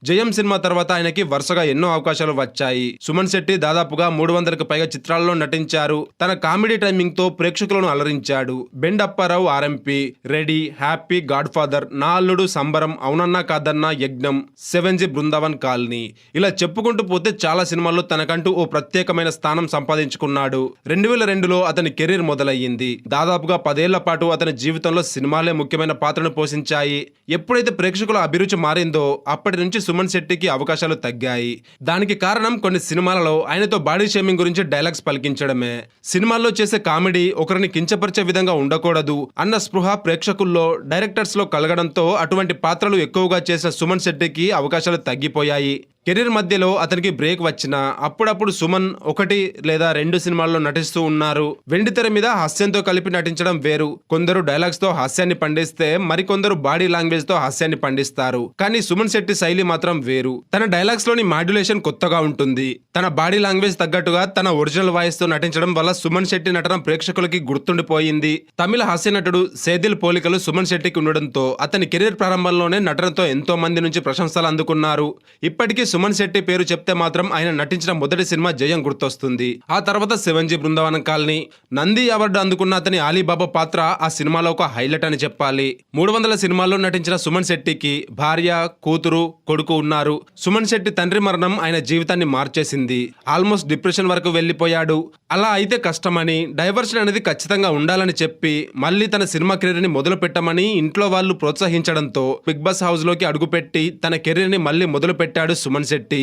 జయం సినిమా తర్వాత ఆయనకి వరుసగా ఎన్నో అవకాశాలు వచ్చాయి. సుమన్ శెట్టి దాదాపుగా 300కు పైగా చిత్రాల్లో నటించారు. తన కామెడీ టైమింగ్ తో ప్రేక్షకులను అలరించాడు. బెండ్ అప్పారావు ఆర్ఎంపీ, రెడీ, హ్యాపీ, గాడ్ ఫాదర్, నా అల్లుడు, సంబరం, అవునన్నా కాదన్నా, యజ్ఞం, 7G బృందావన్ కాలనీ, ఇలా చెప్పుకుంటూ పోతే చాలా సినిమాల్లో తనకంటూ ఓ ప్రత్యేకమైన స్థానం సంపాదించుకున్నాడు. 2002లో అతని కెరీర్ మొదలయ్యింది. దాదాపుగా 10 ఏళ్ల పాటు అతని జీవితంలో సినిమాలే ముఖ్యమైన పాత్రను పోషించాయి. ఎప్పుడైతే ప్రేక్షకుల అభిరుచి మారిందో అప్పటి నుంచి సుమన్ శెట్టికి అవకాశాలు తగ్గాయి. దానికి కారణం కొన్ని సినిమాలలో ఆయనతో బాడీ షేమింగ్ గురించి డైలాగ్స్ పలికించడమే. సినిమాల్లో చేసే కామెడీ ఒకరిని కించపరిచే విధంగా ఉండకూడదు అన్న స్పృహ ప్రేక్షకుల్లో, డైరెక్టర్స్ లో కలగడంతో అటువంటి పాత్రలు ఎక్కువగా చేసిన సుమన్ శెట్టికి అవకాశాలు తగ్గిపోయాయి. కెరీర్ మధ్యలో అతనికి బ్రేక్ వచ్చినా అప్పుడప్పుడు సుమన్ 1 లేదా 2 సినిమాల్లో నటిస్తూ ఉన్నారు. వెండితెర మీద హాస్యంతో కలిపి నటించడం వేరు. కొందరు డైలాగ్స్ తో హాస్యాన్ని పండిస్తే మరికొందరు బాడీ లాంగ్వేజ్ తో హాస్యాన్ని పండిస్తారు. కానీ సుమన్ శెట్టి శైలి మాత్రం వేరు. తన డైలాగ్స్ లోని మాడ్యులేషన్ కొత్తగా ఉంటుంది. తన బాడీ లాంగ్వేజ్ తగ్గట్టుగా తన ఒరిజినల్ వాయిస్ తో నటించడం వల్ల సుమన్ శెట్టి నటన ప్రేక్షకులకి గుర్తుండిపోయింది. తమిళ హాస్య నటుడు సేదిల్ పోలికలు సుమన్ శెట్టికి ఉండడంతో అతని కెరీర్ ప్రారంభంలోనే నటనతో ఎంతో మంది నుంచి ప్రశంసలు అందుకున్నారు. ఇప్పటికీ సుమన్ శెట్టి పేరు చెప్తే మాత్రం ఆయన నటించిన మొదటి సినిమా జయం గుర్తొస్తుంది. ఆ తర్వాత 7G Brindavanam colony, Nandi award అందుకున్న అతని ఆలీబాబా పాత్ర ఆ సినిమాలో ఒక హైలైట్ అని చెప్పాలి. 300 సినిమాల్లో నటించిన సుమన్ శెట్టికి భార్య, కూతురు, కొడుకు ఉన్నారు. సుమన్ శెట్టి తండ్రి మరణం ఆయన జీవితాన్ని మార్చేసింది. ఆల్మోస్ట్ డిప్రెషన్ వరకు వెళ్లిపోయాడు. అలా అయితే కష్టమని, డైవర్షన్ అనేది ఖచ్చితంగా ఉండాలని చెప్పి మళ్ళీ తన సినిమా కెరీర్ ని మొదలు పెట్టమని ఇంట్లో వాళ్ళు ప్రోత్సహించడంతో బిగ్ బాస్ హౌస్ లోకి అడుగుపెట్టి తన కెరీర్ ని మళ్ళీ మొదలు పెట్టాడు సుమన్ శెట్టి.